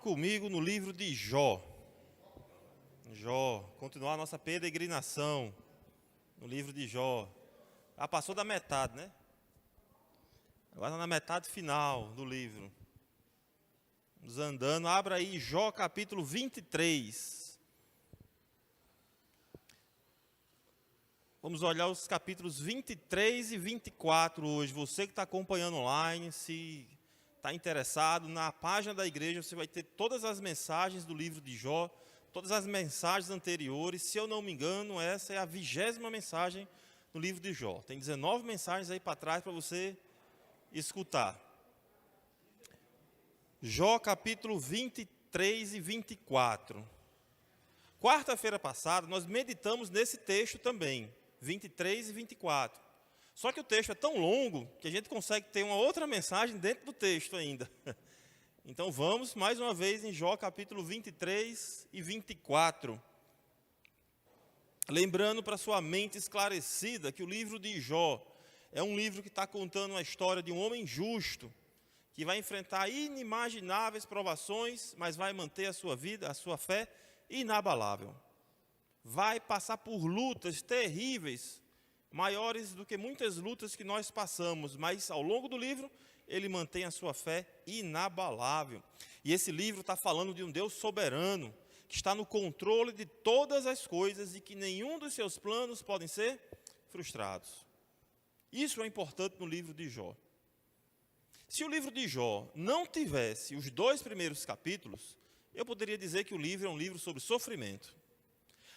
comigo no livro de Jó. Continuar a nossa peregrinação no livro de Jó. Já passou da metade, né? Agora está na metade final do livro. Vamos andando, abra aí Jó capítulo 23. Vamos olhar os capítulos 23 e 24 hoje. Você que está acompanhando online, se está interessado, na página da igreja você vai ter todas as mensagens do livro de Jó, todas as mensagens anteriores. Se eu não me engano, essa é a 20ª mensagem no livro de Jó. Tem 19 mensagens aí para trás para você escutar. Jó capítulo 23 e 24. Quarta-feira passada nós meditamos nesse texto também, 23 e 24. Só que o texto é tão longo que a gente consegue ter uma outra mensagem dentro do texto ainda. Então vamos mais uma vez em Jó capítulo 23 e 24. Lembrando para sua mente esclarecida que o livro de Jó é um livro que está contando a história de um homem justo, que vai enfrentar inimagináveis provações, mas vai manter a sua vida, a sua fé inabalável. Vai passar por lutas terríveis, maiores do que muitas lutas que nós passamos, mas ao longo do livro ele mantém a sua fé inabalável. E esse livro está falando de um Deus soberano, que está no controle de todas as coisas e que nenhum dos seus planos podem ser frustrados. Isso é importante no livro de Jó. Se o livro de Jó não tivesse os 2 primeiros capítulos, eu poderia dizer que o livro é um livro sobre sofrimento.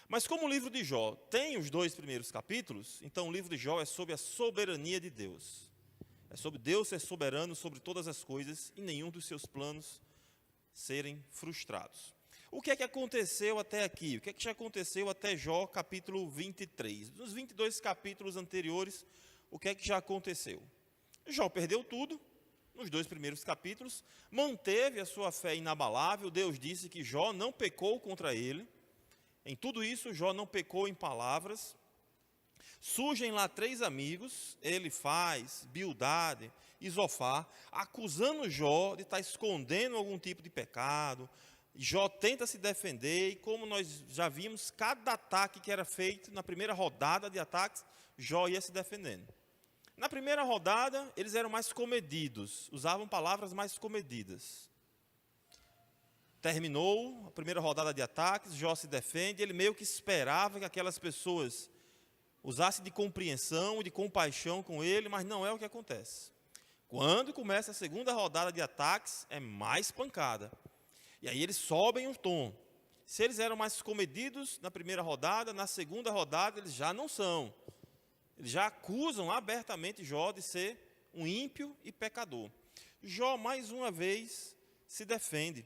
Mas como o livro de Jó tem os 2 primeiros capítulos, então o livro de Jó é sobre a soberania de Deus. É sobre Deus ser soberano sobre todas as coisas e nenhum dos seus planos serem frustrados. O que é que aconteceu até aqui? O que é que já aconteceu até Jó capítulo 23? Nos 22 capítulos anteriores, o que é que já aconteceu? Jó perdeu tudo. Nos 2 primeiros capítulos, manteve a sua fé inabalável. Deus disse que Jó não pecou contra ele. Em tudo isso, Jó não pecou em palavras. Surgem lá 3 amigos, Elifaz, Bildade e Zofar, acusando Jó de estar escondendo algum tipo de pecado. Jó tenta se defender e, como nós já vimos, cada ataque que era feito, na primeira rodada de ataques, Jó ia se defendendo. Na primeira rodada, eles eram mais comedidos, usavam palavras mais comedidas. Terminou a primeira rodada de ataques, Jó se defende, ele meio que esperava que aquelas pessoas usassem de compreensão e de compaixão com ele, mas não é o que acontece. Quando começa a segunda rodada de ataques, é mais pancada. E aí eles sobem o tom. Se eles eram mais comedidos na primeira rodada, na segunda rodada eles já não são. Eles já acusam abertamente Jó de ser um ímpio e pecador. Jó, mais uma vez, se defende.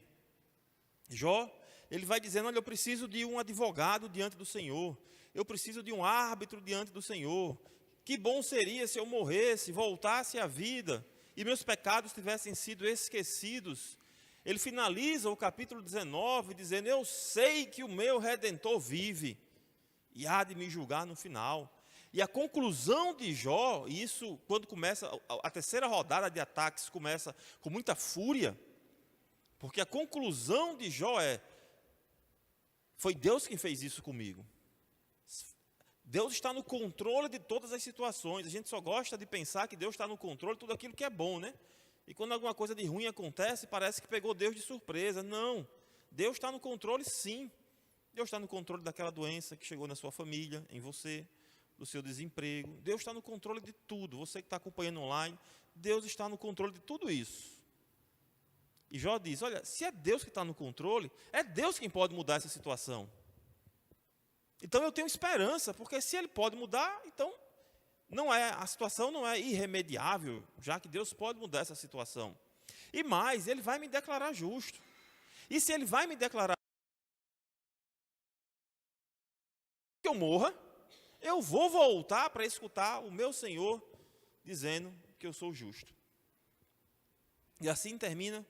Jó, ele vai dizendo, olha, eu preciso de um advogado diante do Senhor. Eu preciso de um árbitro diante do Senhor. Que bom seria se eu morresse, voltasse à vida e meus pecados tivessem sido esquecidos. Ele finaliza o capítulo 19 dizendo, eu sei que o meu Redentor vive e há de me julgar no final. E a conclusão de Jó, e isso quando começa, a terceira rodada de ataques começa com muita fúria, porque a conclusão de Jó foi Deus quem fez isso comigo. Deus está no controle de todas as situações. A gente só gosta de pensar que Deus está no controle de tudo aquilo que é bom, né? E quando alguma coisa de ruim acontece, parece que pegou Deus de surpresa. Não, Deus está no controle sim. Deus está no controle daquela doença que chegou na sua família, em você, do seu desemprego. Deus está no controle de tudo. Você que está acompanhando online, Deus está no controle de tudo isso. E Jó diz, olha, se é Deus que está no controle, é Deus quem pode mudar essa situação. Então eu tenho esperança, porque se Ele pode mudar, então a situação não é irremediável, já que Deus pode mudar essa situação. E mais, Ele vai me declarar justo. E se Ele vai me declarar que eu morra, eu vou voltar para escutar o meu Senhor dizendo que eu sou justo. E assim termina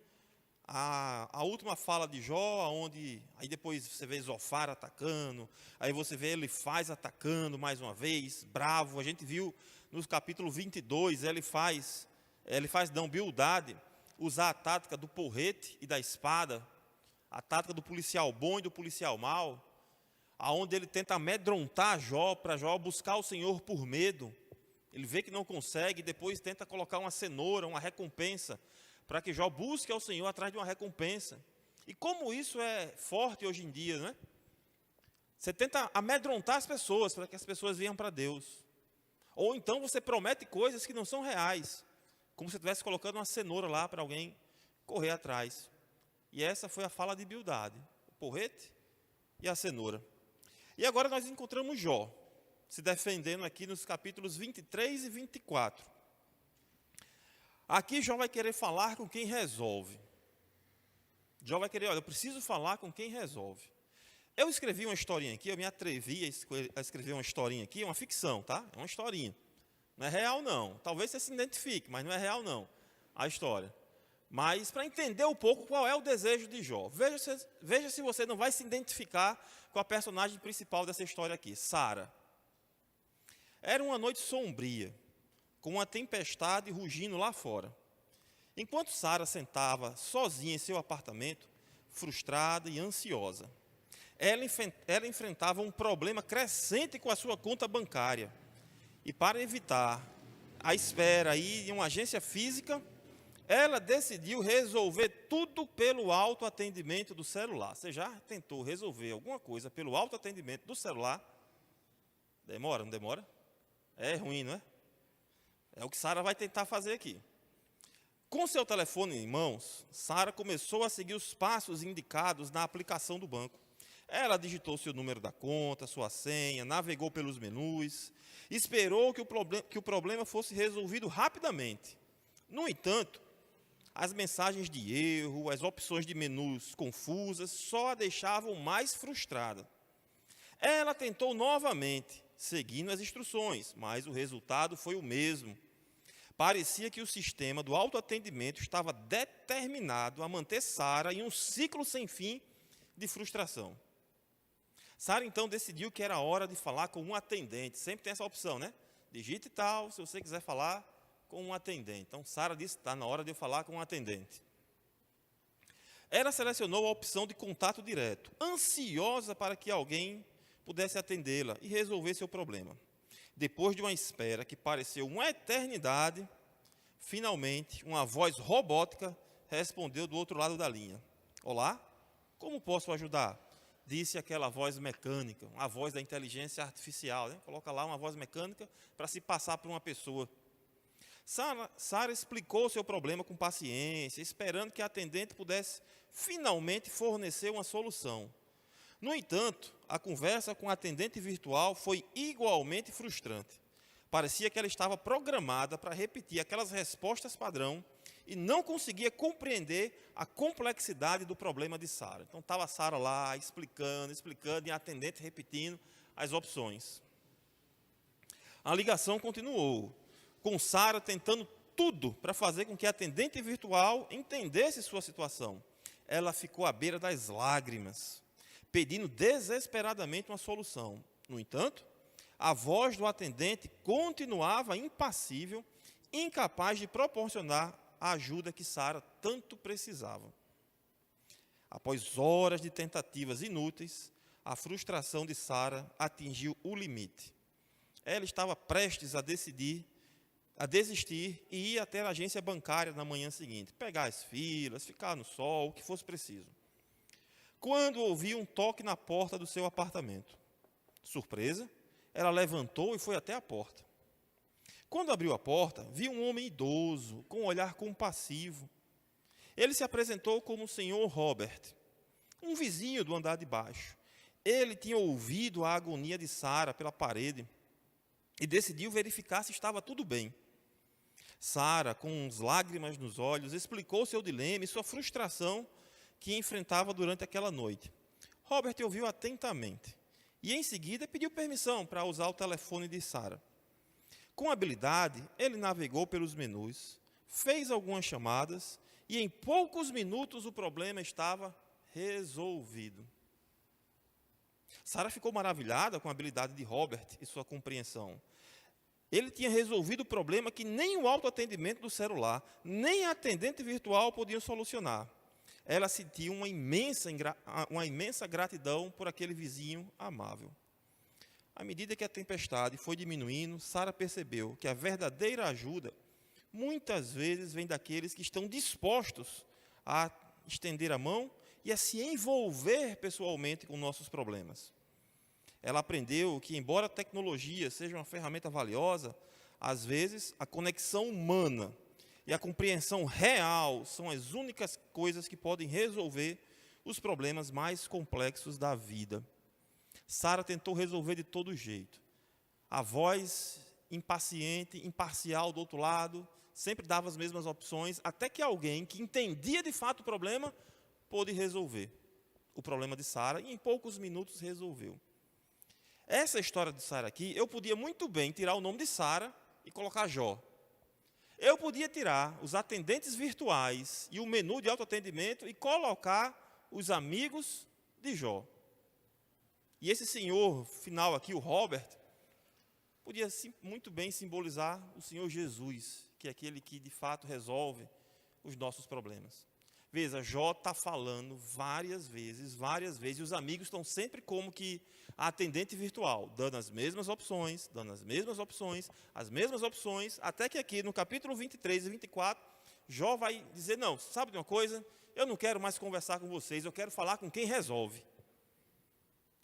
a última fala de Jó, onde aí depois você vê Zofar atacando, aí você vê Elifaz atacando mais uma vez, bravo. A gente viu no capítulo 22, Bildade usar a tática do porrete e da espada, a tática do policial bom e do policial mau, aonde ele tenta amedrontar Jó, para Jó buscar o Senhor por medo. Ele vê que não consegue, depois tenta colocar uma cenoura, uma recompensa, para que Jó busque ao Senhor atrás de uma recompensa. E como isso é forte hoje em dia, né? Você tenta amedrontar as pessoas, para que as pessoas venham para Deus. Ou então você promete coisas que não são reais, como se estivesse colocando uma cenoura lá para alguém correr atrás. E essa foi a fala de Bildade, o porrete e a cenoura. E agora nós encontramos Jó, se defendendo aqui nos capítulos 23 e 24. Aqui Jó vai querer falar com quem resolve. Jó vai querer, olha, eu preciso falar com quem resolve. Eu escrevi uma historinha aqui, eu me atrevi a escrever uma historinha aqui, uma ficção, tá? É uma historinha. Não é real não, talvez você se identifique, mas não é real não, a história. Mas para entender um pouco qual é o desejo de Jó, veja se você não vai se identificar com a personagem principal dessa história aqui, Sara. Era uma noite sombria, com uma tempestade rugindo lá fora. Enquanto Sara sentava sozinha em seu apartamento, frustrada e ansiosa, ela enfrentava um problema crescente com a sua conta bancária. E para evitar a espera aí em uma agência física, ela decidiu resolver tudo pelo autoatendimento do celular. Você já tentou resolver alguma coisa pelo autoatendimento do celular? Demora, não demora? É ruim, não é? É o que Sara vai tentar fazer aqui. Com seu telefone em mãos, Sara começou a seguir os passos indicados na aplicação do banco. Ela digitou seu número da conta, sua senha, navegou pelos menus, esperou que o problema fosse resolvido rapidamente. No entanto, as mensagens de erro, as opções de menus confusas só a deixavam mais frustrada. Ela tentou novamente, seguindo as instruções, mas o resultado foi o mesmo. Parecia que o sistema do autoatendimento estava determinado a manter Sara em um ciclo sem fim de frustração. Sara então decidiu que era hora de falar com um atendente. Sempre tem essa opção, né? Digite tal, se você quiser falar com um atendente. Então Sara disse, está na hora de eu falar com um atendente. Ela selecionou a opção de contato direto, ansiosa para que alguém pudesse atendê-la e resolver seu problema. Depois de uma espera que pareceu uma eternidade, finalmente uma voz robótica respondeu do outro lado da linha. Olá, como posso ajudar? Disse aquela voz mecânica, uma voz da inteligência artificial, né? Coloca lá uma voz mecânica para se passar por uma pessoa. Sara explicou seu problema com paciência, esperando que a atendente pudesse finalmente fornecer uma solução. No entanto, a conversa com a atendente virtual foi igualmente frustrante. Parecia que ela estava programada para repetir aquelas respostas padrão e não conseguia compreender a complexidade do problema de Sara. Então estava Sara lá explicando, e a atendente repetindo as opções. A ligação continuou, com Sara tentando tudo para fazer com que a atendente virtual entendesse sua situação. Ela ficou à beira das lágrimas, pedindo desesperadamente uma solução. No entanto, a voz do atendente continuava impassível, incapaz de proporcionar a ajuda que Sara tanto precisava. Após horas de tentativas inúteis, a frustração de Sara atingiu o limite. Ela estava prestes a desistir e ir até a agência bancária na manhã seguinte, pegar as filas, ficar no sol, o que fosse preciso. Quando ouviu um toque na porta do seu apartamento. Surpresa, ela levantou e foi até a porta. Quando abriu a porta, viu um homem idoso, com um olhar compassivo. Ele se apresentou como o senhor Robert, um vizinho do andar de baixo. Ele tinha ouvido a agonia de Sara pela parede e decidiu verificar se estava tudo bem. Sara, com lágrimas nos olhos, explicou seu dilema e sua frustração que enfrentava durante aquela noite. Robert ouviu atentamente e, em seguida, pediu permissão para usar o telefone de Sara. Com habilidade, ele navegou pelos menus, fez algumas chamadas e, em poucos minutos, o problema estava resolvido. Sara ficou maravilhada com a habilidade de Robert e sua compreensão. Ele tinha resolvido o problema que nem o autoatendimento do celular, nem a atendente virtual podiam solucionar. ela sentiu uma imensa gratidão por aquele vizinho amável. À medida que a tempestade foi diminuindo, Sara percebeu que a verdadeira ajuda muitas vezes vem daqueles que estão dispostos a estender a mão e a se envolver pessoalmente com nossos problemas. Ela aprendeu que, embora a tecnologia seja uma ferramenta valiosa, às vezes a conexão humana e a compreensão real são as únicas coisas que podem resolver os problemas mais complexos da vida. Sara tentou resolver de todo jeito. A voz impaciente, imparcial do outro lado, sempre dava as mesmas opções, até que alguém que entendia de fato o problema, pôde resolver o problema de Sara, e em poucos minutos resolveu. Essa história de Sara aqui, eu podia muito bem tirar o nome de Sara e colocar Jó. Eu podia tirar os atendentes virtuais e o menu de autoatendimento e colocar os amigos de Jó. E esse senhor final aqui, o Robert, podia muito bem simbolizar o Senhor Jesus, que é aquele que de fato resolve os nossos problemas. Veja, Jó está falando várias vezes, e os amigos estão sempre como que a atendente virtual, dando as mesmas opções, as mesmas opções, até que aqui no capítulo 23 e 24, Jó vai dizer, não, sabe de uma coisa? Eu não quero mais conversar com vocês, eu quero falar com quem resolve.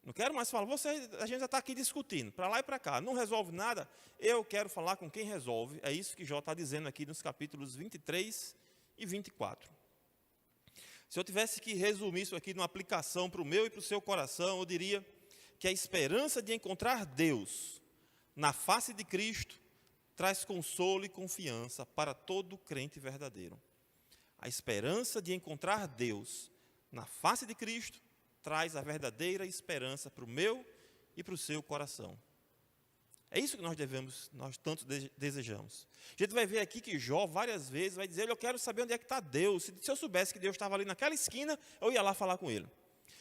Não quero mais falar, a gente já está aqui discutindo, para lá e para cá, não resolve nada, eu quero falar com quem resolve. É isso que Jó está dizendo aqui nos capítulos 23 e 24. Se eu tivesse que resumir isso aqui numa aplicação para o meu e para o seu coração, eu diria que a esperança de encontrar Deus na face de Cristo traz consolo e confiança para todo crente verdadeiro. A esperança de encontrar Deus na face de Cristo traz a verdadeira esperança para o meu e para o seu coração. É isso que nós tanto desejamos. A gente vai ver aqui que Jó várias vezes vai dizer, eu quero saber onde é que está Deus. Se eu soubesse que Deus estava ali naquela esquina, eu ia lá falar com ele.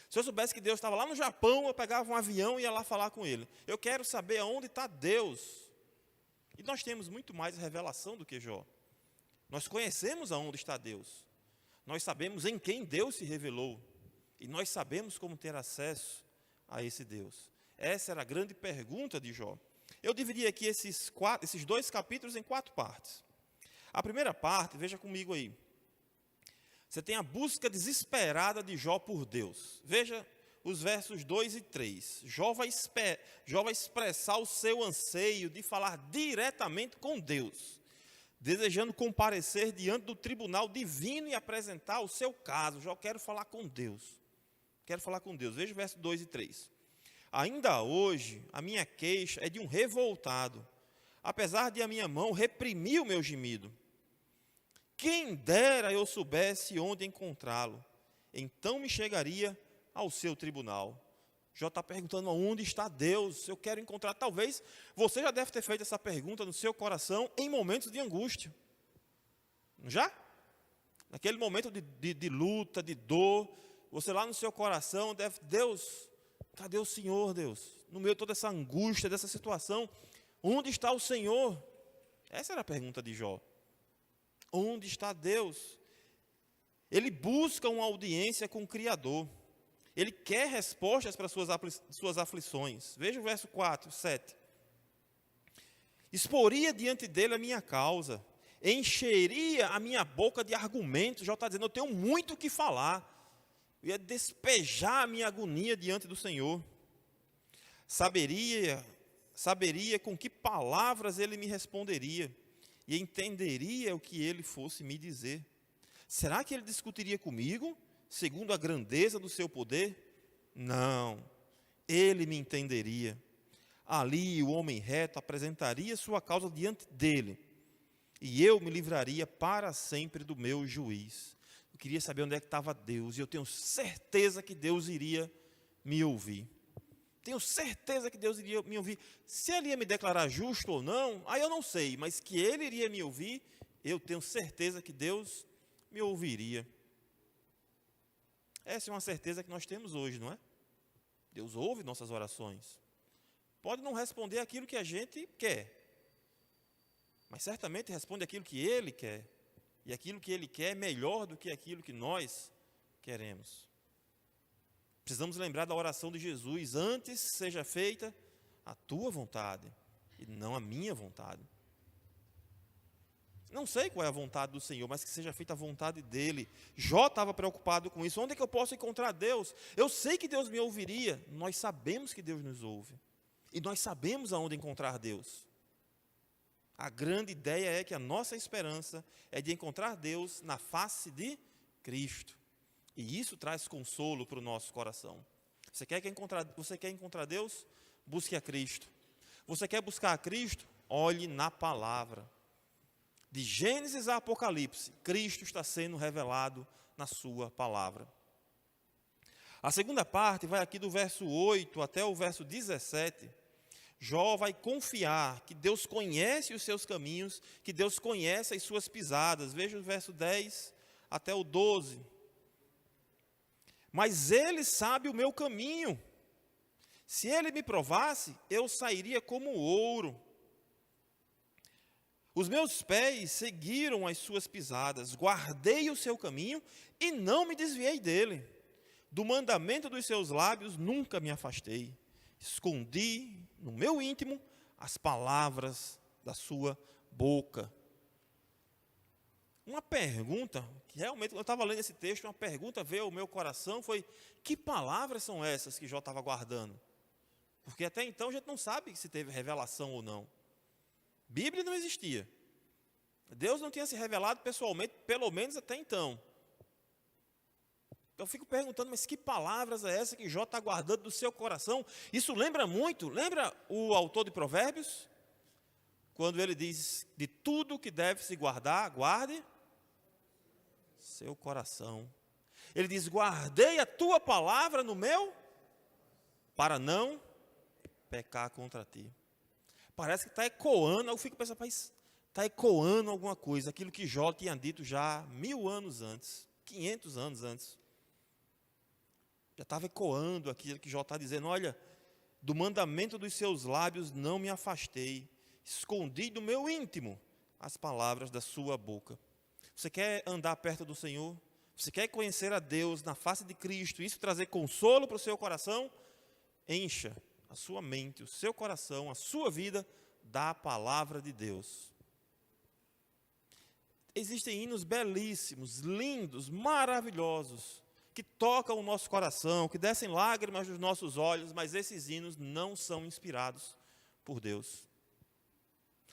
Se eu soubesse que Deus estava lá no Japão, eu pegava um avião e ia lá falar com ele. Eu quero saber aonde está Deus. E nós temos muito mais revelação do que Jó. Nós conhecemos aonde está Deus. Nós sabemos em quem Deus se revelou. E nós sabemos como ter acesso a esse Deus. Essa era a grande pergunta de Jó. Eu dividia aqui esses 2 capítulos em 4 partes. A primeira parte, veja comigo aí. Você tem a busca desesperada de Jó por Deus. Veja os versos 2 e 3. Jó vai expressar o seu anseio de falar diretamente com Deus, desejando comparecer diante do tribunal divino e apresentar o seu caso. Jó, quero falar com Deus. Quero falar com Deus. Veja o verso 2 e 3. Ainda hoje, a minha queixa é de um revoltado, apesar de a minha mão reprimir o meu gemido. Quem dera eu soubesse onde encontrá-lo, então me chegaria ao seu tribunal. Jó está perguntando aonde está Deus, eu quero encontrar. Talvez você já deve ter feito essa pergunta no seu coração em momentos de angústia. Já? Naquele momento de luta, de dor, você lá no seu coração deve, Deus, cadê o Senhor, Deus? No meio de toda essa angústia, dessa situação, onde está o Senhor? Essa era a pergunta de Jó. Onde está Deus? Ele busca uma audiência com o Criador. Ele quer respostas para suas aflições. Veja o verso 4, 7. Exporia diante dele a minha causa, encheria a minha boca de argumentos. Jó está dizendo, eu tenho muito o que falar. Eu ia despejar a minha agonia diante do Senhor. Saberia com que palavras ele me responderia e entenderia o que ele fosse me dizer. Será que ele discutiria comigo, segundo a grandeza do seu poder? Não, ele me entenderia. Ali o homem reto apresentaria sua causa diante dele, e eu me livraria para sempre do meu juiz. Eu queria saber onde é que estava Deus, e eu tenho certeza que Deus iria me ouvir. Tenho certeza que Deus iria me ouvir. Se ele ia me declarar justo ou não, aí eu não sei, mas que ele iria me ouvir, eu tenho certeza que Deus me ouviria. Essa é uma certeza que nós temos hoje, não é? Deus ouve nossas orações. Pode não responder aquilo que a gente quer, mas certamente responde aquilo que Ele quer. E aquilo que Ele quer é melhor do que aquilo que nós queremos. Precisamos lembrar da oração de Jesus: antes seja feita a tua vontade e não a minha vontade. Não sei qual é a vontade do Senhor, mas que seja feita a vontade dele. Jó estava preocupado com isso. Onde é que eu posso encontrar Deus? Eu sei que Deus me ouviria. Nós sabemos que Deus nos ouve. E nós sabemos aonde encontrar Deus. A grande ideia é que a nossa esperança é de encontrar Deus na face de Cristo. E isso traz consolo para o nosso coração. Você quer encontrar Deus? Busque a Cristo. Você quer buscar a Cristo? Olhe na palavra. De Gênesis a Apocalipse, Cristo está sendo revelado na sua palavra. A segunda parte vai aqui do verso 8 até o verso 17. Jó vai confiar que Deus conhece os seus caminhos, que Deus conhece as suas pisadas. Veja o verso 10 até o 12. Mas ele sabe o meu caminho. Se ele me provasse, eu sairia como ouro. Os meus pés seguiram as suas pisadas, guardei o seu caminho e não me desviei dele. Do mandamento dos seus lábios nunca me afastei. Escondi no meu íntimo as palavras da sua boca. Uma pergunta, que realmente, eu estava lendo esse texto, uma pergunta veio ao meu coração, foi: que palavras são essas que Jó estava guardando? Porque até então a gente não sabe se teve revelação ou não. Bíblia não existia. Deus não tinha se revelado pessoalmente, pelo menos até então. Eu fico perguntando, mas que palavras é essa que Jó está guardando do seu coração? Isso lembra muito, lembra o autor de Provérbios? Quando ele diz: de tudo que deve se guardar, guarde seu coração. Ele diz: guardei a tua palavra no meu, para não pecar contra ti. Parece que está ecoando, eu fico pensando, mas está ecoando alguma coisa, aquilo que Jó tinha dito já 1000 anos antes, 500 anos antes. Já estava ecoando aquilo que Jó está dizendo: olha, do mandamento dos seus lábios não me afastei, escondi do meu íntimo as palavras da sua boca. Você quer andar perto do Senhor? Você quer conhecer a Deus na face de Cristo, isso trazer consolo para o seu coração? Encha a sua mente, o seu coração, a sua vida da palavra de Deus. Existem hinos belíssimos, lindos, maravilhosos, que tocam o nosso coração, que descem lágrimas dos nossos olhos, mas esses hinos não são inspirados por Deus.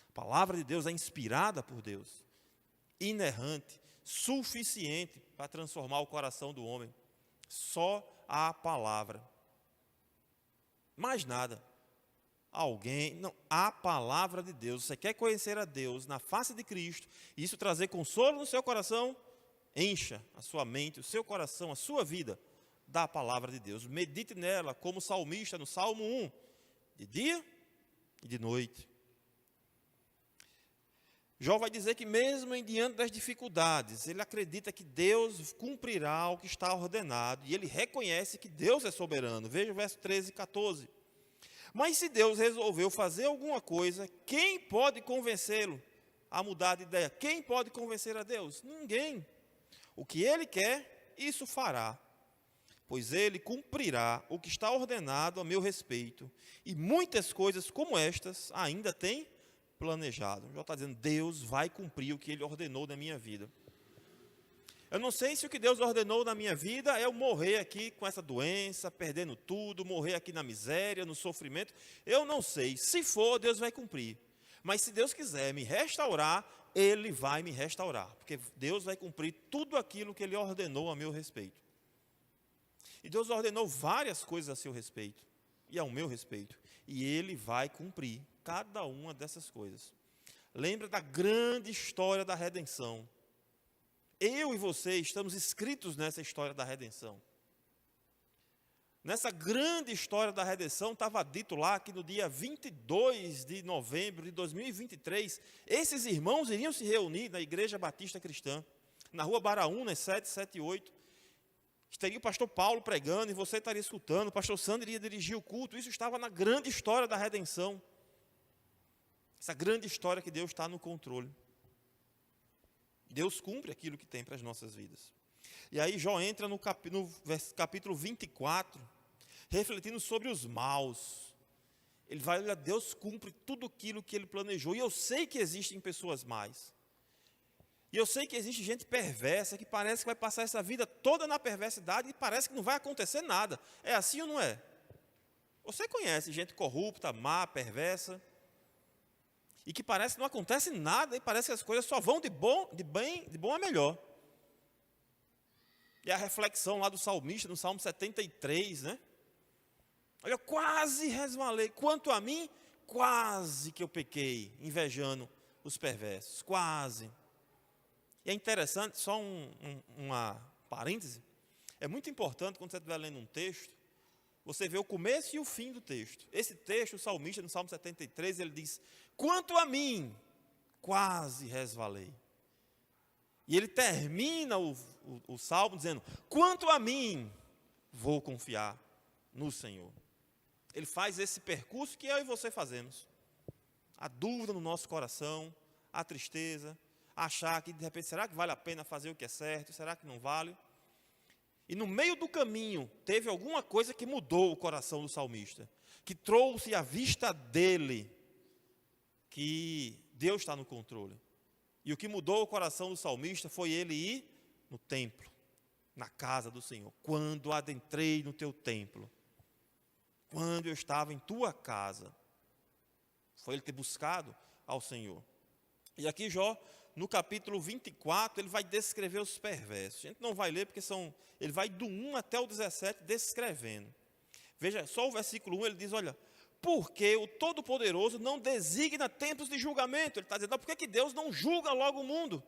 A palavra de Deus é inspirada por Deus, inerrante, suficiente para transformar o coração do homem. Só a palavra. Mais nada. A palavra de Deus. Você quer conhecer a Deus na face de Cristo, e isso trazer consolo no seu coração? Encha a sua mente, o seu coração, a sua vida da palavra de Deus. Medite nela como salmista no Salmo 1, de dia e de noite. Jó vai dizer que mesmo em diante das dificuldades, ele acredita que Deus cumprirá o que está ordenado, e ele reconhece que Deus é soberano. Veja o verso 13 e 14. Mas se Deus resolveu fazer alguma coisa, quem pode convencê-lo a mudar de ideia? Quem pode convencer a Deus? Ninguém. O que ele quer, isso fará, pois ele cumprirá o que está ordenado a meu respeito, e muitas coisas como estas ainda tem planejado. Já está dizendo: Deus vai cumprir o que ele ordenou na minha vida. Eu não sei se o que Deus ordenou na minha vida é eu morrer aqui com essa doença, perdendo tudo, morrer aqui na miséria, no sofrimento. Eu não sei. Se for, Deus vai cumprir. Mas se Deus quiser me restaurar, Ele vai me restaurar. Porque Deus vai cumprir tudo aquilo que Ele ordenou a meu respeito. E Deus ordenou várias coisas a seu respeito. E ao meu respeito. E Ele vai cumprir cada uma dessas coisas. Lembra da grande história da redenção. Eu e você estamos inscritos nessa história da redenção. Nessa grande história da redenção, estava dito lá que no dia 22 de novembro de 2023, esses irmãos iriam se reunir na Igreja Batista Cristã, na rua Baraúna, 778. Estaria o pastor Paulo pregando e você estaria escutando, o pastor Sandro iria dirigir o culto. Isso estava na grande história da redenção. Essa grande história que Deus está no controle. Deus cumpre aquilo que tem para as nossas vidas. E aí Jó entra no capítulo 24, refletindo sobre os maus. Ele vai, olha, Deus cumpre tudo aquilo que ele planejou. E eu sei que existem pessoas más. E eu sei que existe gente perversa que parece que vai passar essa vida toda na perversidade e parece que não vai acontecer nada. É assim ou não é? Você conhece gente corrupta, má, perversa, e que parece que não acontece nada e parece que as coisas só vão de bom a melhor. E a reflexão lá do salmista, no Salmo 73, né? Olha, quase resvalei. Quanto a mim, quase que eu pequei, invejando os perversos. Quase. E é interessante, só uma parêntese. É muito importante, quando você estiver lendo um texto, você vê o começo e o fim do texto. Esse texto, o salmista, no Salmo 73, ele diz, quanto a mim, quase resvalei. E ele termina o salmo dizendo, quanto a mim, vou confiar no Senhor. Ele faz esse percurso que eu e você fazemos. A dúvida no nosso coração, a tristeza, achar que de repente, será que vale a pena fazer o que é certo? Será que não vale? E no meio do caminho, teve alguma coisa que mudou o coração do salmista, que trouxe à vista dele que Deus está no controle. E o que mudou o coração do salmista foi ele ir no templo, na casa do Senhor. Quando adentrei no teu templo, quando eu estava em tua casa, foi ele ter buscado ao Senhor. E aqui Jó, no capítulo 24, ele vai descrever os perversos. A gente não vai ler porque ele vai do 1 até o 17 descrevendo. Veja, só o versículo 1 ele diz, olha, porque o Todo-Poderoso não designa tempos de julgamento. Ele está dizendo, por que Deus não julga logo o mundo?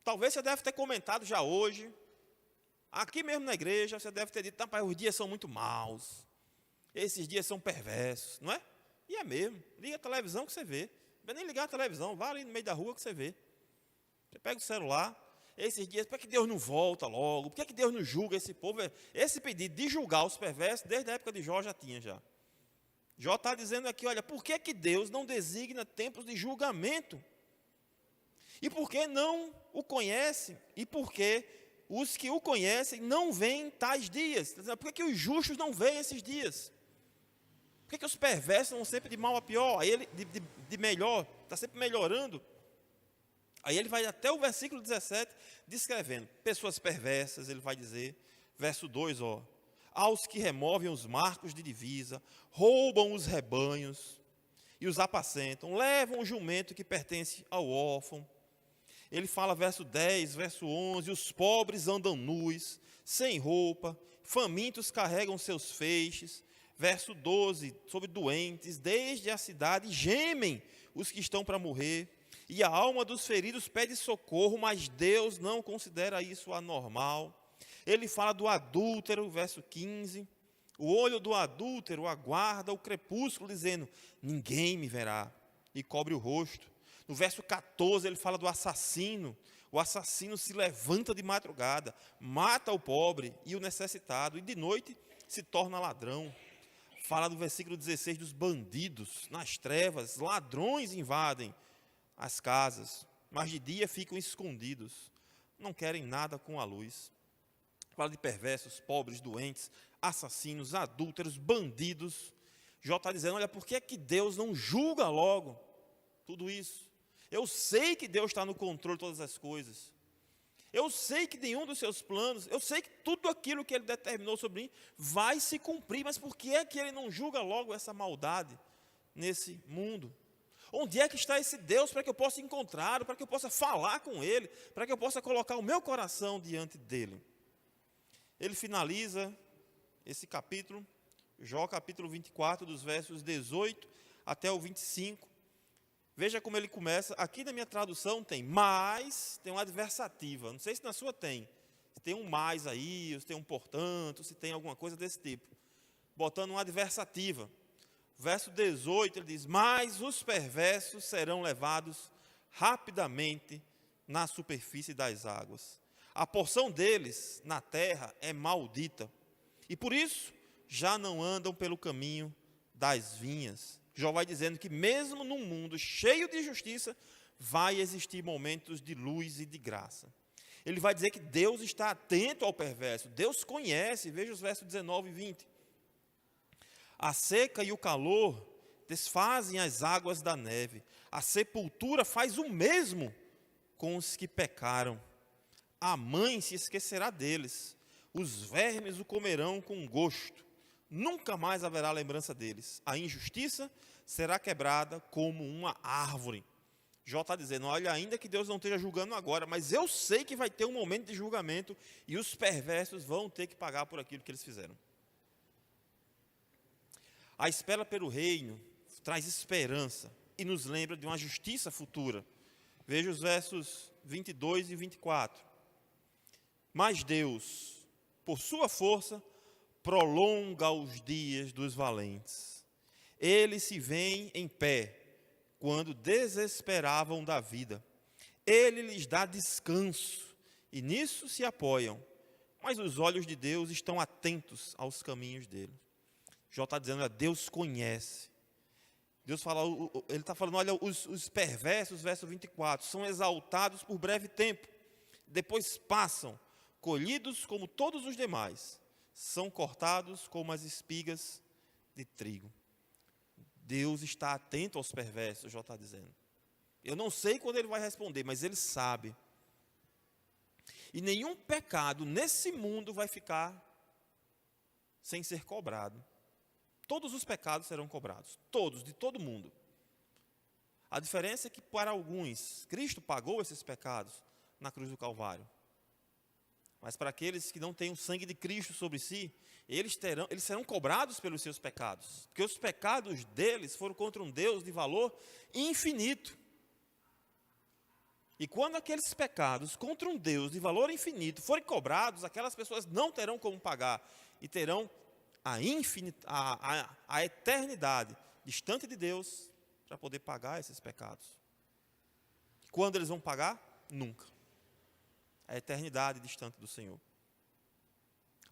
Talvez você deve ter comentado já hoje, aqui mesmo na igreja, você deve ter dito, rapaz, os dias são muito maus, esses dias são perversos, não é? E é mesmo, liga a televisão que você vê. Não vai nem ligar a televisão, vá ali no meio da rua que você vê. Você pega o celular, esses dias, por que Deus não volta logo? Por que Deus não julga esse povo? Esse pedido de julgar os perversos, desde a época de Jó já tinha já. Jó está dizendo aqui, olha, por que Deus não designa tempos de julgamento? E por que não o conhece? E por que os que o conhecem não veem tais dias? Por que os justos não veem esses dias? Por que os perversos vão sempre de mal a pior? Aí ele, de melhor, está sempre melhorando. Aí ele vai até o versículo 17, descrevendo. Pessoas perversas, ele vai dizer, verso 2, ó. Aos que removem os marcos de divisa, roubam os rebanhos e os apacentam, levam o jumento que pertence ao órfão. Ele fala, verso 10, verso 11, os pobres andam nus, sem roupa, famintos carregam seus feixes. Verso 12, sobre doentes, desde a cidade gemem os que estão para morrer, e a alma dos feridos pede socorro, mas Deus não considera isso anormal. Ele fala do adúltero, verso 15, o olho do adúltero aguarda o crepúsculo, dizendo, ninguém me verá, e cobre o rosto. No verso 14, ele fala do assassino, o assassino se levanta de madrugada, mata o pobre e o necessitado, e de noite se torna ladrão. Fala do versículo 16 dos bandidos, nas trevas, ladrões invadem as casas, mas de dia ficam escondidos, não querem nada com a luz. Fala de perversos, pobres, doentes, assassinos, adúlteros, bandidos. Jó está dizendo, olha, por que Deus não julga logo tudo isso? Eu sei que Deus está no controle de todas as coisas. Eu sei que nenhum dos seus planos, eu sei que tudo aquilo que Ele determinou sobre mim vai se cumprir, mas por que Ele não julga logo essa maldade nesse mundo? Onde é que está esse Deus para que eu possa encontrá-lo, para que eu possa falar com Ele, para que eu possa colocar o meu coração diante dEle? Ele finaliza esse capítulo, Jó capítulo 24, dos versos 18 até o 25. Veja como ele começa, aqui na minha tradução tem mais, tem uma adversativa, não sei se na sua tem, se tem um mais aí, se tem um portanto, se tem alguma coisa desse tipo, botando uma adversativa. Verso 18 ele diz, mas os perversos serão levados rapidamente na superfície das águas. A porção deles na terra é maldita, e por isso já não andam pelo caminho das vinhas. Jó vai dizendo que mesmo num mundo cheio de justiça, vai existir momentos de luz e de graça. Ele vai dizer que Deus está atento ao perverso. Deus conhece, veja os versos 19 e 20. A seca e o calor desfazem as águas da neve. A sepultura faz o mesmo com os que pecaram. A mãe se esquecerá deles. Os vermes o comerão com gosto. Nunca mais haverá lembrança deles. A injustiça será quebrada como uma árvore. Jó está dizendo, olha, ainda que Deus não esteja julgando agora, mas eu sei que vai ter um momento de julgamento e os perversos vão ter que pagar por aquilo que eles fizeram. A espera pelo reino traz esperança e nos lembra de uma justiça futura. Veja os versos 22 e 24. Mas Deus, por sua força, prolonga os dias dos valentes. Eles se veem em pé quando desesperavam da vida. Ele lhes dá descanso e nisso se apoiam. Mas os olhos de Deus estão atentos aos caminhos dele. Jó está dizendo, Deus conhece. Deus fala, ele está falando, olha, os perversos, verso 24, são exaltados por breve tempo, depois passam, colhidos como todos os demais, são cortados como as espigas de trigo. Deus está atento aos perversos, Jó está dizendo. Eu não sei quando ele vai responder, mas ele sabe. E nenhum pecado nesse mundo vai ficar sem ser cobrado. Todos os pecados serão cobrados, todos, de todo mundo. A diferença é que para alguns, Cristo pagou esses pecados na cruz do Calvário. Mas para aqueles que não têm o sangue de Cristo sobre si, eles serão cobrados pelos seus pecados. Porque os pecados deles foram contra um Deus de valor infinito. E quando aqueles pecados contra um Deus de valor infinito forem cobrados, aquelas pessoas não terão como pagar e terão a eternidade distante de Deus para poder pagar esses pecados. Quando eles vão pagar? Nunca. A eternidade distante do Senhor.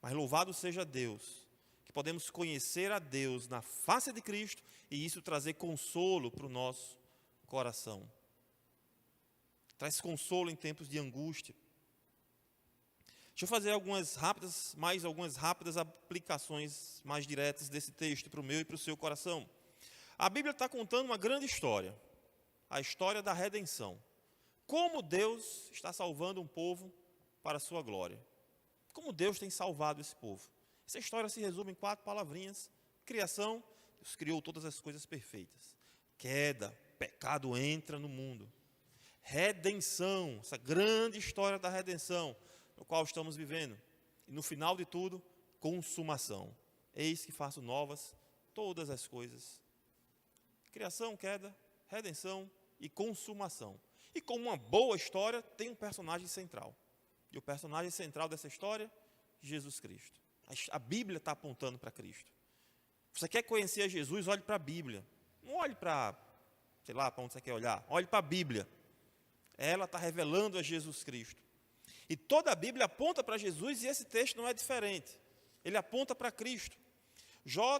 Mas louvado seja Deus, que podemos conhecer a Deus na face de Cristo e isso trazer consolo para o nosso coração. Traz consolo em tempos de angústia. Deixa eu fazer algumas rápidas aplicações mais diretas desse texto para o meu e para o seu coração. A Bíblia está contando uma grande história, a história da redenção. Como Deus está salvando um povo para a sua glória. Como Deus tem salvado esse povo. Essa história se resume em 4 palavrinhas. Criação, Deus criou todas as coisas perfeitas. Queda, pecado entra no mundo. Redenção, essa grande história da redenção, no qual estamos vivendo. E no final de tudo, consumação. Eis que faço novas todas as coisas. Criação, queda, redenção e consumação. E como uma boa história, tem um personagem central. E o personagem central dessa história, Jesus Cristo. A Bíblia está apontando para Cristo. Você quer conhecer Jesus, olhe para a Bíblia. Não olhe para, sei lá, para onde você quer olhar. Olhe para a Bíblia. Ela está revelando a Jesus Cristo. E toda a Bíblia aponta para Jesus e esse texto não é diferente. Ele aponta para Cristo. Jó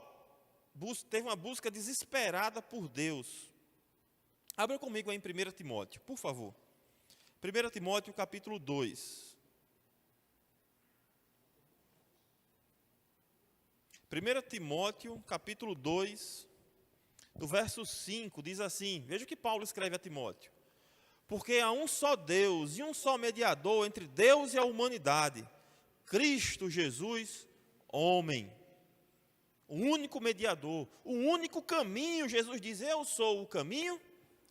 teve uma busca desesperada por Deus. Abra comigo aí em 1 Timóteo, por favor. 1 Timóteo capítulo 2. 1 Timóteo capítulo 2, do verso 5, diz assim, veja o que Paulo escreve a Timóteo. Porque há um só Deus e um só mediador entre Deus e a humanidade, Cristo Jesus, homem. O único mediador, o único caminho, Jesus diz, eu sou o caminho,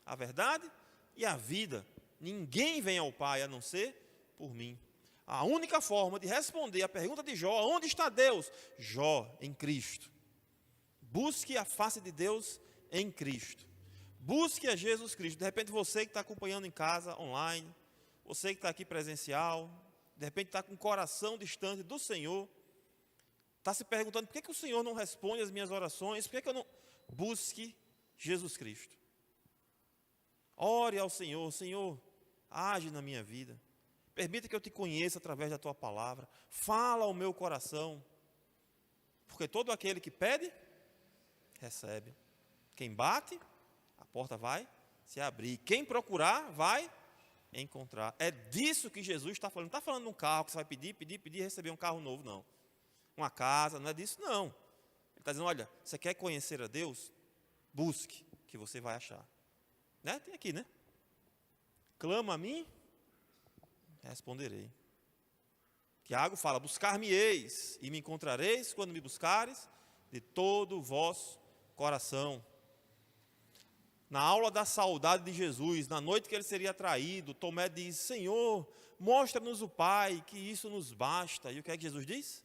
a verdade e a vida. Ninguém vem ao Pai a não ser por mim. A única forma de responder a pergunta de Jó, onde está Deus? Jó, em Cristo. Busque a face de Deus em Cristo. Busque a Jesus Cristo. De repente você que está acompanhando em casa, online, você que está aqui presencial, de repente está com o coração distante do Senhor, está se perguntando, por que o Senhor não responde às minhas orações? Por que eu não... Busque Jesus Cristo. Ore ao Senhor, Senhor, age na minha vida. Permita que eu te conheça através da tua palavra. Fala ao meu coração. Porque todo aquele que pede, recebe. Quem bate, a porta vai se abrir. Quem procurar, vai encontrar. É disso que Jesus está falando. Não está falando de um carro que você vai pedir e receber um carro novo, não. Uma casa, não é disso, não. Ele está dizendo, olha, você quer conhecer a Deus? Busque, que você vai achar. Né? Tem aqui, né? Clama a mim, responderei. Tiago fala, buscar-me-eis e me encontrareis quando me buscares de todo o vosso coração. Na aula da saudade de Jesus, na noite que ele seria traído, Tomé diz, Senhor, mostra-nos o Pai, que isso nos basta. E o que é que Jesus diz?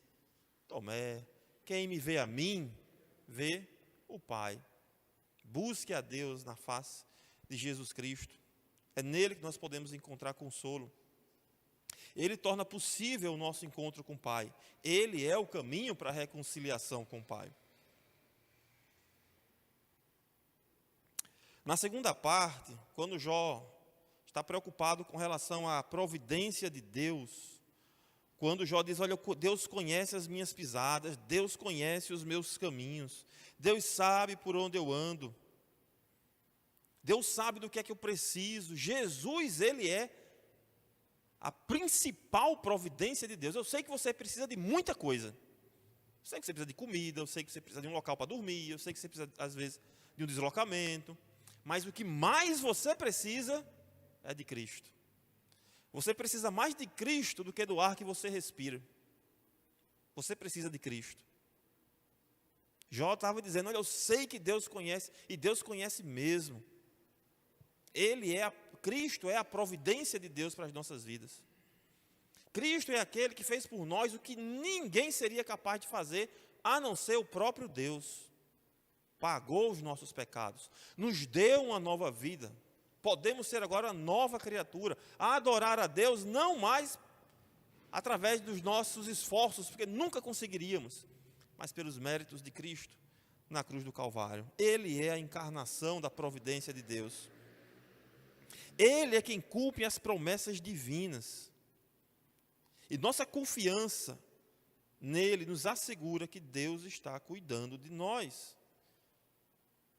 Tomé, quem me vê a mim, vê o Pai. Busque a Deus na face de Jesus Cristo. É nele que nós podemos encontrar consolo. Ele torna possível o nosso encontro com o Pai. Ele é o caminho para a reconciliação com o Pai. Na segunda parte, quando Jó está preocupado com relação à providência de Deus, quando Jó diz, olha, Deus conhece as minhas pisadas, Deus conhece os meus caminhos, Deus sabe por onde eu ando, Deus sabe do que é que eu preciso, Jesus, Ele é a principal providência de Deus. Eu sei que você precisa de muita coisa, eu sei que você precisa de comida, eu sei que você precisa de um local para dormir, eu sei que você precisa, às vezes, de um deslocamento, mas o que mais você precisa é de Cristo. Você precisa mais de Cristo do que do ar que você respira. Você precisa de Cristo. Jó estava dizendo, olha, eu sei que Deus conhece, e Deus conhece mesmo. Cristo é a providência de Deus para as nossas vidas. Cristo é aquele que fez por nós o que ninguém seria capaz de fazer, a não ser o próprio Deus. Pagou os nossos pecados, nos deu uma nova vida. Podemos ser agora nova criatura, a adorar a Deus não mais através dos nossos esforços, porque nunca conseguiríamos, mas pelos méritos de Cristo na cruz do Calvário. Ele é a encarnação da providência de Deus. Ele é quem cumpre as promessas divinas. E nossa confiança nele nos assegura que Deus está cuidando de nós.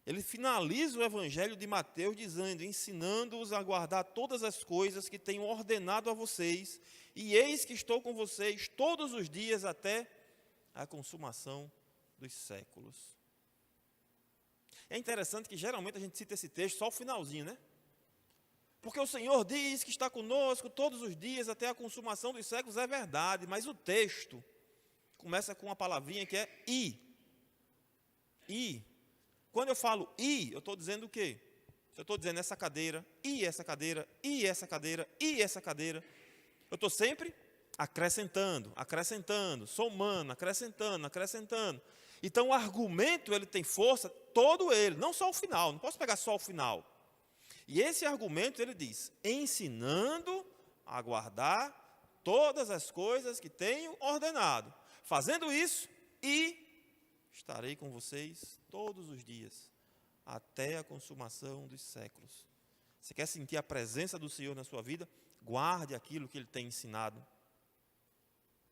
Ele finaliza o Evangelho de Mateus dizendo, ensinando-os a guardar todas as coisas que tenho ordenado a vocês, e eis que estou com vocês todos os dias até a consumação dos séculos. É interessante que geralmente a gente cita esse texto só o finalzinho, né? Porque o Senhor diz que está conosco todos os dias até a consumação dos séculos, é verdade, mas o texto começa com uma palavrinha que é i. I. Quando eu falo i, eu estou dizendo o quê? Eu estou dizendo essa cadeira, e essa cadeira, e essa cadeira, e essa cadeira. Eu estou sempre acrescentando, somando, acrescentando. Então o argumento ele tem força, todo ele, não só o final, não posso pegar só o final. E esse argumento ele diz, ensinando a guardar todas as coisas que tenho ordenado. Fazendo isso, e estarei com vocês todos os dias, até a consumação dos séculos. Você quer sentir a presença do Senhor na sua vida? Guarde aquilo que Ele tem ensinado.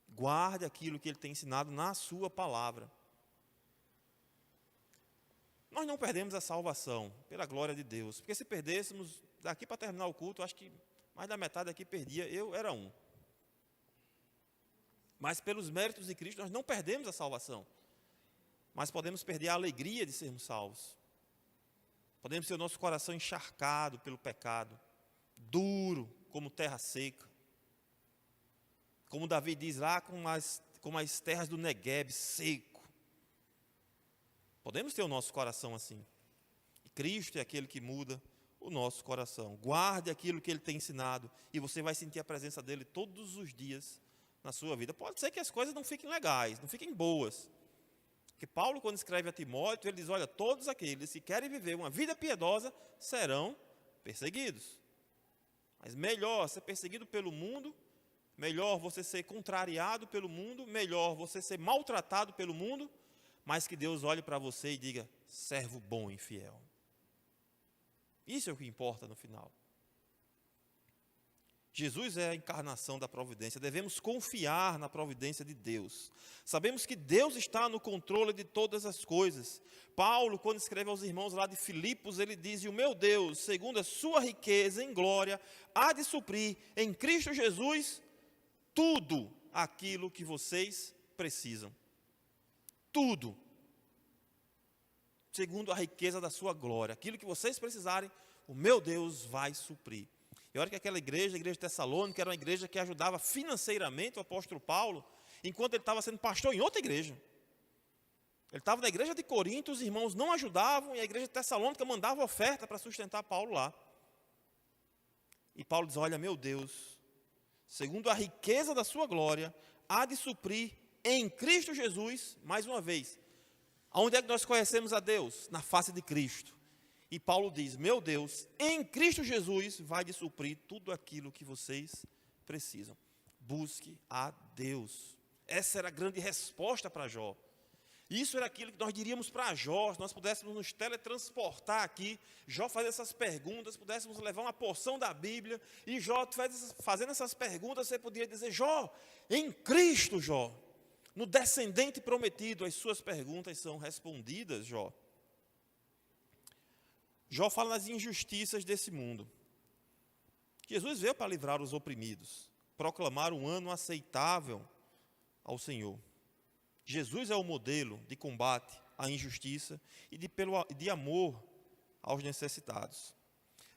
Guarde aquilo que Ele tem ensinado na sua palavra. Nós não perdemos a salvação, pela glória de Deus. Porque se perdêssemos, daqui para terminar o culto, acho que mais da metade aqui perdia, eu era um. Mas pelos méritos de Cristo, nós não perdemos a salvação. Mas podemos perder a alegria de sermos salvos. Podemos ter o nosso coração encharcado pelo pecado, duro como terra seca. Como Davi diz lá, como as terras do Negueb, seco. Podemos ter o nosso coração assim. E Cristo é aquele que muda o nosso coração. Guarde aquilo que Ele tem ensinado e você vai sentir a presença dEle todos os dias na sua vida. Pode ser que as coisas não fiquem legais, não fiquem boas. Porque Paulo, quando escreve a Timóteo, ele diz, olha, todos aqueles que querem viver uma vida piedosa serão perseguidos. Mas melhor ser perseguido pelo mundo, melhor você ser contrariado pelo mundo, melhor você ser maltratado pelo mundo, mas que Deus olhe para você e diga, servo bom e fiel. Isso é o que importa no final. Jesus é a encarnação da providência. Devemos confiar na providência de Deus. Sabemos que Deus está no controle de todas as coisas. Paulo, quando escreve aos irmãos lá de Filipos, ele diz: e o meu Deus, segundo a sua riqueza em glória, há de suprir em Cristo Jesus tudo aquilo que vocês precisam. Tudo. Segundo a riqueza da sua glória. Aquilo que vocês precisarem, o meu Deus vai suprir. E olha que aquela igreja, a igreja de Tessalônica, era uma igreja que ajudava financeiramente o apóstolo Paulo, enquanto ele estava sendo pastor em outra igreja. Ele estava na igreja de Corinto, os irmãos não ajudavam, e a igreja de Tessalônica mandava oferta para sustentar Paulo lá. E Paulo diz: olha, meu Deus, segundo a riqueza da sua glória, há de suprir em Cristo Jesus, mais uma vez. Aonde é que nós conhecemos a Deus? Na face de Cristo. E Paulo diz: meu Deus, em Cristo Jesus vai de suprir tudo aquilo que vocês precisam. Busque a Deus. Essa era a grande resposta para Jó. Isso era aquilo que nós diríamos para Jó, se nós pudéssemos nos teletransportar aqui, Jó fazer essas perguntas, pudéssemos levar uma porção da Bíblia, e Jó fazendo essas perguntas, você poderia dizer: Jó, em Cristo, Jó, no descendente prometido, as suas perguntas são respondidas, Jó. Jó fala das injustiças desse mundo. Jesus veio para livrar os oprimidos, proclamar um ano aceitável ao Senhor. Jesus é o modelo de combate à injustiça e de amor aos necessitados.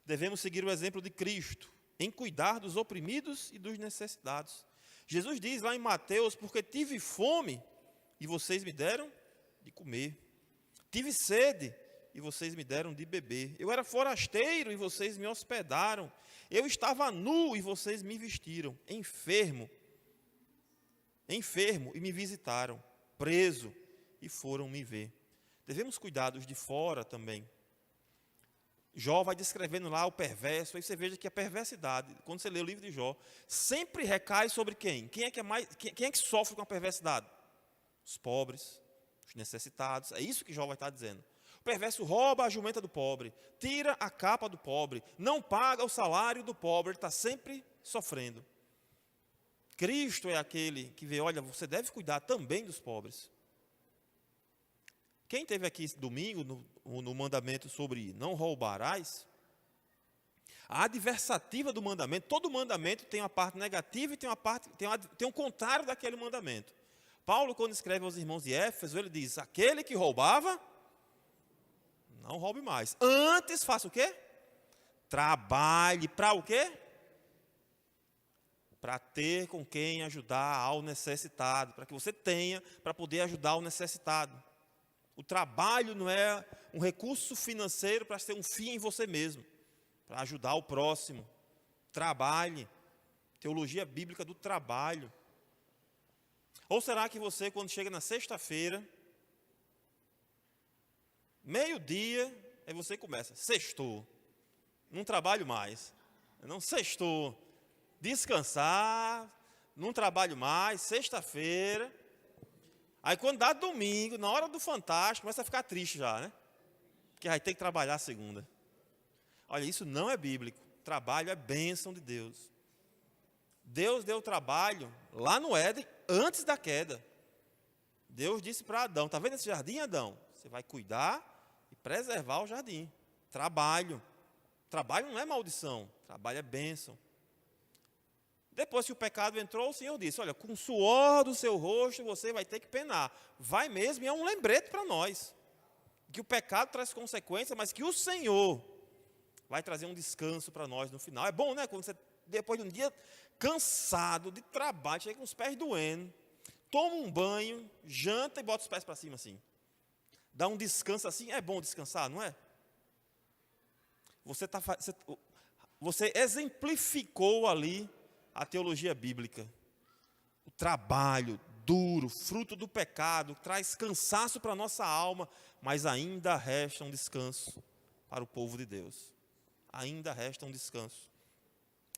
Devemos seguir o exemplo de Cristo em cuidar dos oprimidos e dos necessitados. Jesus diz lá em Mateus: porque tive fome e vocês me deram de comer. Tive sede e vocês me deram de beber. Eu era forasteiro e vocês me hospedaram. Eu estava nu e vocês me vestiram. Enfermo e me visitaram. Preso e foram me ver. Devemos cuidar dos de fora também. Jó vai descrevendo lá o perverso. Aí você veja que a perversidade, quando você lê o livro de Jó, sempre recai sobre quem? Quem é que sofre com a perversidade? Os pobres, os necessitados. É isso que Jó vai estar dizendo. O perverso rouba a jumenta do pobre, tira a capa do pobre, não paga o salário do pobre, ele está sempre sofrendo. Cristo é aquele que vê: olha, você deve cuidar também dos pobres. Quem esteve aqui domingo no mandamento sobre não roubarás, a adversativa do mandamento, todo mandamento tem uma parte negativa e tem um contrário daquele mandamento. Paulo, quando escreve aos irmãos de Éfeso, ele diz: aquele que roubava, não roube mais. Antes faça o quê? Trabalhe para o quê? Para ter com quem ajudar ao necessitado, para que você tenha para poder ajudar o necessitado. O trabalho não é um recurso financeiro para ser um fim em você mesmo, para ajudar o próximo. Trabalhe. Teologia bíblica do trabalho. Ou será que você, quando chega na sexta-feira, meio-dia, aí você começa: sextou, não trabalho mais, não, sextou, descansar, não trabalho mais, sexta-feira. Aí quando dá domingo, na hora do fantástico, começa a ficar triste já, né? Porque aí tem que trabalhar segunda. Olha, isso não é bíblico. Trabalho é bênção de Deus. Deus deu trabalho lá no Éden, antes da queda. Deus disse para Adão: está vendo esse jardim, Adão? Você vai cuidar e preservar o jardim. Trabalho. Trabalho não é maldição, trabalho é bênção. Depois que o pecado entrou, o Senhor disse: olha, com o suor do seu rosto você vai ter que penar. Vai mesmo, e é um lembrete para nós. Que o pecado traz consequências, mas que o Senhor vai trazer um descanso para nós no final. É bom, né? Quando você, depois de um dia cansado de trabalho, chega com os pés doendo, toma um banho, janta e bota os pés para cima assim. Dá um descanso assim. É bom descansar, não é? Você exemplificou ali a teologia bíblica. O trabalho duro, fruto do pecado, traz cansaço para a nossa alma, mas ainda resta um descanso para o povo de Deus. Ainda resta um descanso.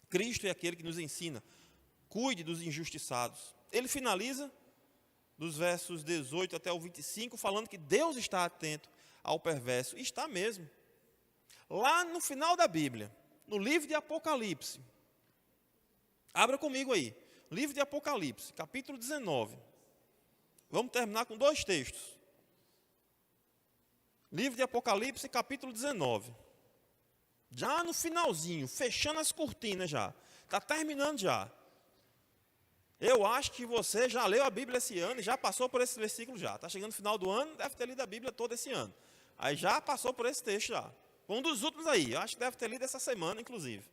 Cristo é aquele que nos ensina: cuide dos injustiçados. Ele finaliza dos versos 18 até o 25, falando que Deus está atento ao perverso. E está mesmo. Lá no final da Bíblia, no livro de Apocalipse, Abra comigo aí. Livro de Apocalipse, capítulo 19. Vamos terminar com 2 textos. Livro de Apocalipse, capítulo 19. Já no finalzinho, fechando as cortinas já. Está terminando já. Eu acho que você já leu a Bíblia esse ano e já passou por esse versículo já. Está chegando no final do ano, deve ter lido a Bíblia toda esse ano. Aí já passou por esse texto já. Um dos últimos aí, eu acho que deve ter lido essa semana, inclusive.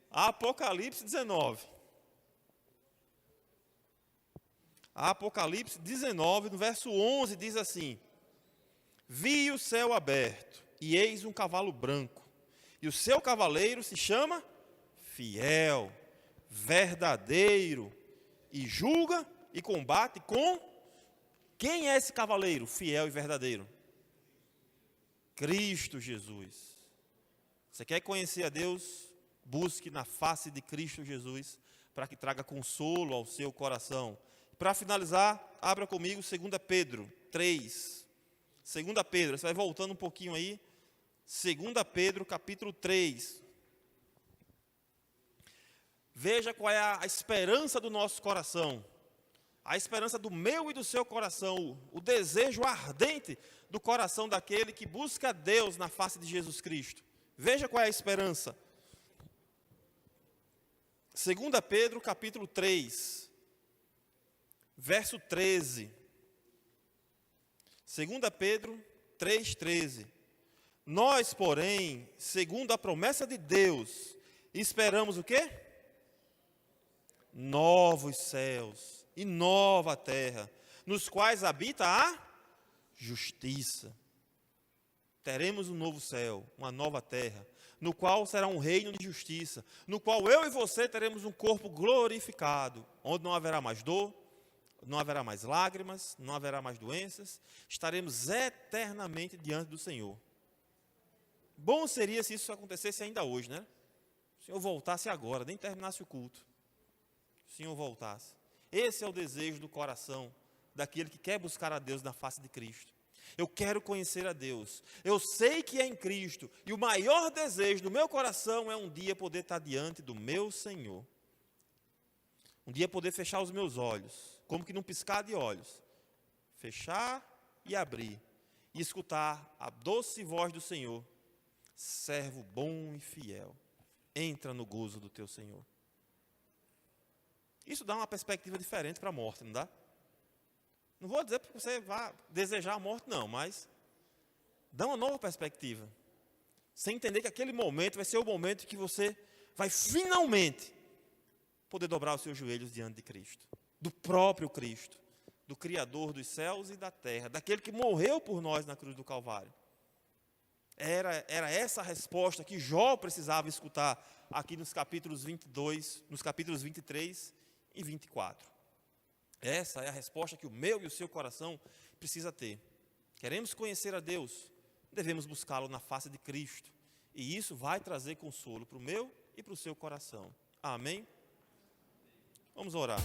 Apocalipse 19. Apocalipse 19, no verso 11, diz assim: Vi o céu aberto, e eis um cavalo branco, e o seu cavaleiro se chama Fiel, Verdadeiro, e julga e combate com... Quem é esse cavaleiro, fiel e verdadeiro? Cristo Jesus. Você quer conhecer a Deus? Busque na face de Cristo Jesus, para que traga consolo ao seu coração. Para finalizar, abra comigo 2 Pedro 3. 2 Pedro, você vai voltando um pouquinho aí. 2 Pedro, capítulo 3. Veja qual é a esperança do nosso coração. A esperança do meu e do seu coração. O desejo ardente do coração daquele que busca Deus na face de Jesus Cristo. Veja qual é a esperança. 2 Pedro, capítulo 3. Verso 13. 2 Pedro 3,13. Nós, porém, segundo a promessa de Deus, esperamos o quê? Novos céus e nova terra, nos quais habita a justiça. Teremos um novo céu, uma nova terra, no qual será um reino de justiça, no qual eu e você teremos um corpo glorificado, onde não haverá mais dor, não haverá mais lágrimas, não haverá mais doenças, estaremos eternamente diante do Senhor. Bom seria se isso acontecesse ainda hoje, né? O Senhor voltasse agora, nem terminasse o culto. O Senhor voltasse. Esse é o desejo do coração daquele que quer buscar a Deus na face de Cristo. Eu quero conhecer a Deus. Eu sei que é em Cristo. E o maior desejo do meu coração é um dia poder estar diante do meu Senhor. Um dia poder fechar os meus olhos, como que num piscar de olhos. Fechar e abrir. E escutar a doce voz do Senhor. Servo bom e fiel. Entra no gozo do teu Senhor. Isso dá uma perspectiva diferente para a morte, não dá? Não vou dizer porque você vai desejar a morte, não, mas dá uma nova perspectiva. Você entender que aquele momento vai ser o momento que você vai finalmente poder dobrar os seus joelhos diante de Cristo. Do próprio Cristo. Do Criador dos céus e da terra. Daquele que morreu por nós na cruz do Calvário. Era essa a resposta que Jó precisava escutar aqui nos capítulos 22, nos capítulos 23 e 24. Essa é a resposta que o meu e o seu coração precisa ter. Queremos conhecer a Deus, devemos buscá-lo na face de Cristo. E isso vai trazer consolo para o meu e para o seu coração. Amém? Vamos orar.